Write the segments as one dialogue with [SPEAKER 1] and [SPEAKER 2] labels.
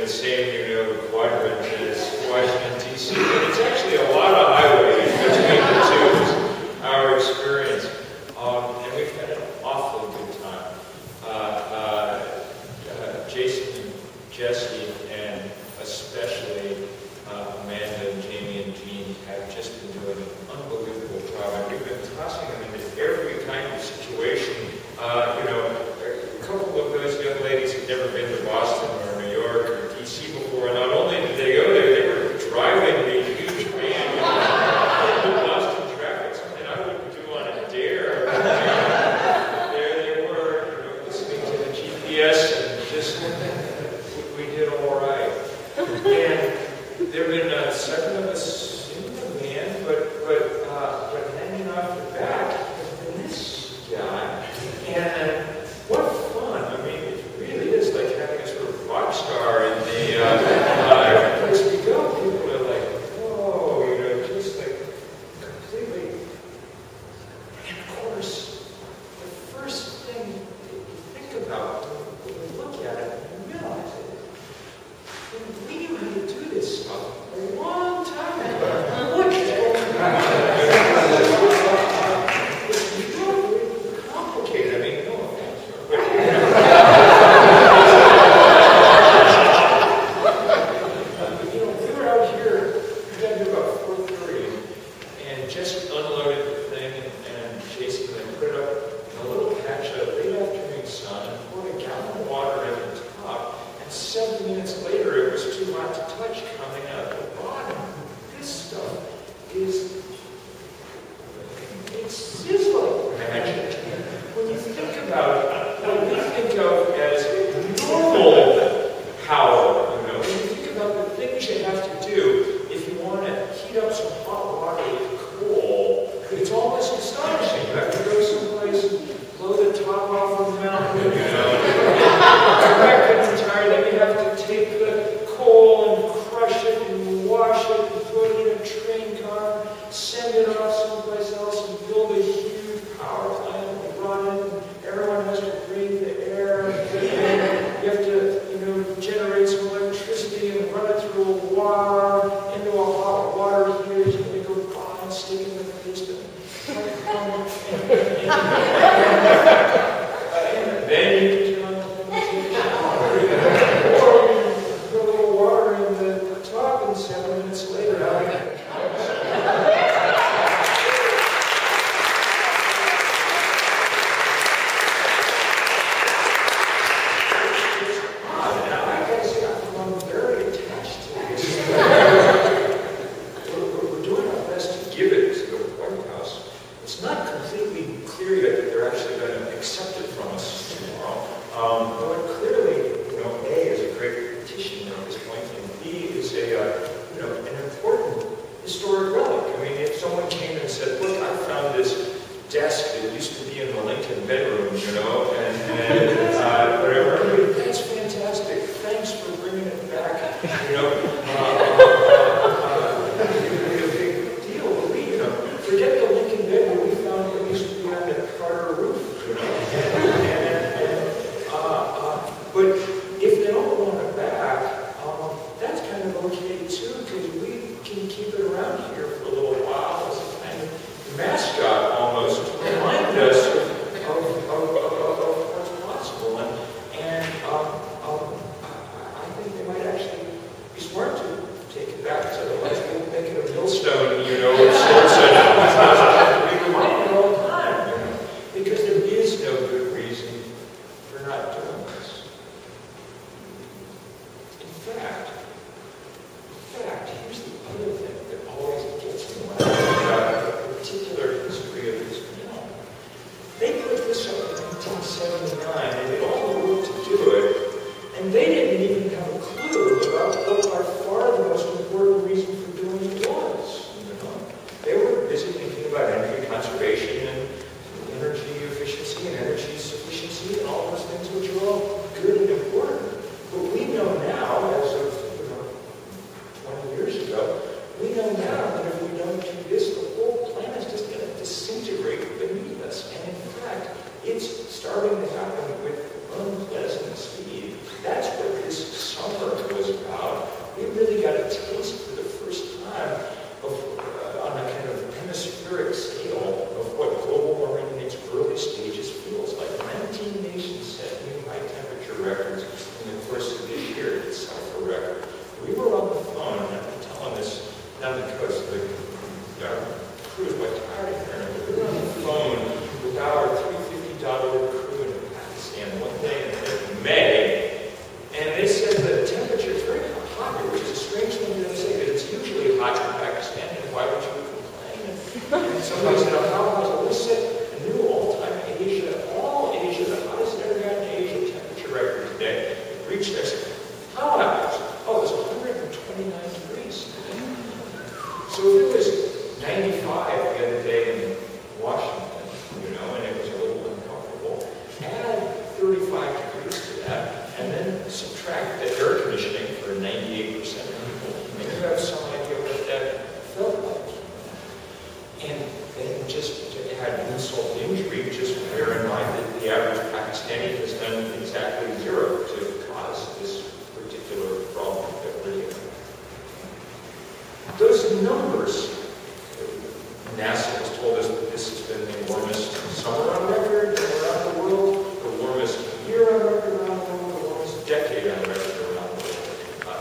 [SPEAKER 1] the same, quadrant as Washington, D.C., but it's actually a lot of highways between the two, is our experience. And we've had an awfully good time. Jason and Jesse, and especially Amanda and Jamie and Jean, have just been doing an unbelievable job. And we've been tossing them into every kind of situation. A couple of those young ladies had never been to Boston or New York or D.C. before. And not only did they go there, they were driving a huge van in Boston traffic, something I wouldn't do on a dare. There they were, listening to the GPS, and just, we did all right. And there have been 7 of us in the van, but hanging off the back has been this guy. And what fun! I mean, it really is like having a sort of rock star in the every place we go. People are like, whoa, just like completely. And of course, the first thing you think about when you look at it and realize it, we knew how to do this stuff a long time ago. What is going on? It's really complicated. I mean, no offense. But, we were out here, we got to about 4:30, and just unloaded the thing, and Jason and I put it up in a little patch of late afternoon sun, and poured a gallon of water in the top, and 7 minutes later it was too hot to touch coming out the bottom. This stuff is, it's sizzling magic. When you think about what we think of as normal power, when you think about the things you have to do if you want to heat up some hot water with coal, it's almost astonishing. You have to go someplace and blow the top off of the mountain, come back in the tire, then you have to take the coal and crush it and wash it and put it in a train car, send it off someplace else and build a huge power plant and run it. And everyone has to breathe the air. And you have to, generate some electricity and run it through a wire into a hot water heater. You can go by and stick in the basement. And then you can turn on the thing and take a shower. Or you put a little water in the tub, and 7 minutes later, we're doing our best to give it to the White House. It's not completely clear yet that they're actually going to accept it from us tomorrow. But clearly, A is a great petition at this point, and B is an important historic relic. I mean, if someone came and said, "Look, I found this desk that used to be in the Lincoln bedroom," and whatever, that's fantastic. Thanks for bringing it back. Forget the Lincoln bedroom. We found it used to be on the Carter roof, but if they don't want it back, that's kind of okay too, because we can keep it around here for a little while as a kind of mascot almost to remind us of what's possible. And I think they might actually be smart to take it back, because otherwise we'll make it a millstone, of sorts. We remind it all the time, because there is no good reason for not doing this. In fact, here's the other thing that always gets me when I think about the particular history of this film. They put this up in 1979, and did all the work to do it, and they didn't even have a clue about what by far the most important reason for doing it was.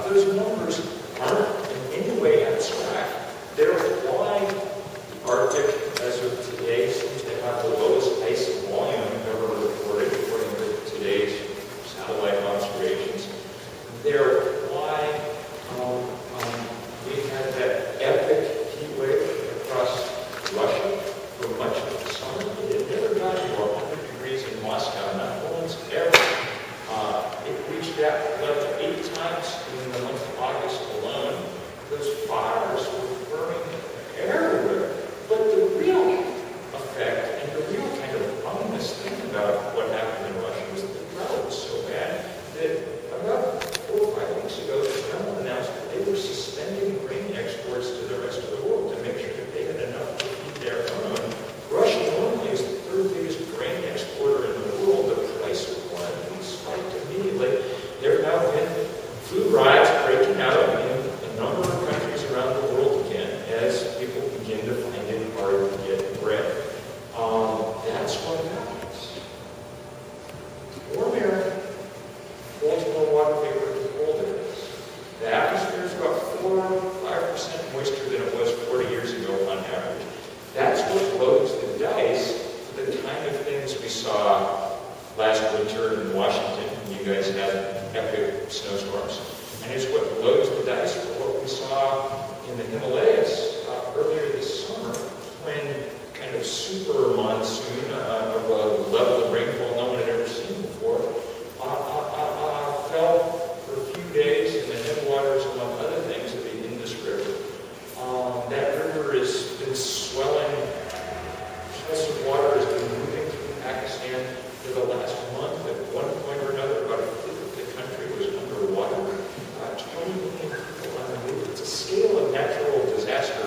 [SPEAKER 1] Those numbers aren't in any way abstract. They're why the Arctic, as of today, seems to have the lowest ice volume ever recorded, according to today's satellite observations. They're why we had that epic heat wave across Russia for much of the summer. It never got to 100 degrees in Moscow, not once ever. It reached that level 8 times in the month of August alone. Those fires were burning everywhere. But the real effect and the real kind of ominous thing about what happened in Russia was that the drought was so bad that about 4 or 5 weeks ago, the Kremlin announced that they were suspending grain exports to the rest of the world to make sure that they had enough to feed their own. Russia normally is the 3rd biggest grain exporter in the world. The price of corn spiked immediately. There have now been food riots breaking out in a number of countries around the world again as people begin to find it hard to get bread. That's what happens. Warm air holds more water vapor than cold air does. The atmosphere is about 4 or 5% moister than it was 40 years ago on average. That's what loads the dice for the kind of things we saw last winter in Washington. You guys had epic snowstorms. And it's what loads the dice for what we saw in the Himalayas earlier this summer, when kind of super monsoon of a level of rainfall no one had ever seen before fell for a few days in the headwaters, among other things, of the Indus River. That river has been swelling. Shells of water has been moving through Pakistan for the last month. At one point or another, about a fifth of the country was underwater. 20 million people on the move. It's a scale of natural disaster.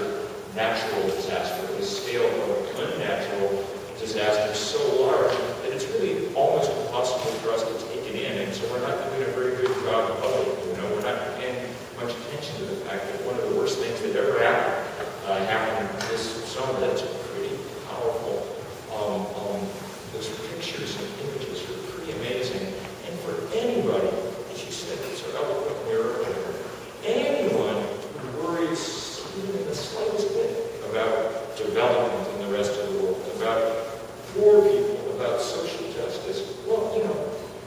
[SPEAKER 1] The scale of unnatural disaster is so large that it's really almost impossible for us to take it in. And so we're not doing a very good job publicly. We're not paying much attention to the fact that one of the worst things that ever happened this summer. That's pretty powerful. Those pictures and images are pretty amazing. And for anybody, as you said, it's an eloquent miracle. Anyone who worries even in the slightest bit about development in the rest of the world, about poor people, about social justice, well,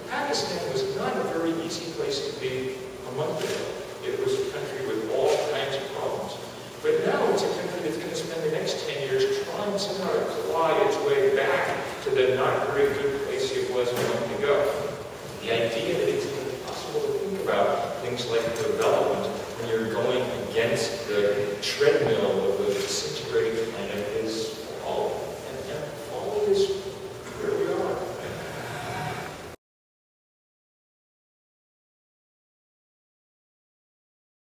[SPEAKER 1] Pakistan was not a very easy place to be a month ago. It was a country with all kinds of problems. But now it's a country that's going to spend the next 10 years trying somehow to claw its way back to the not very good place it was a month ago. The idea that it's even possible to think about things like development when you're going against the treadmill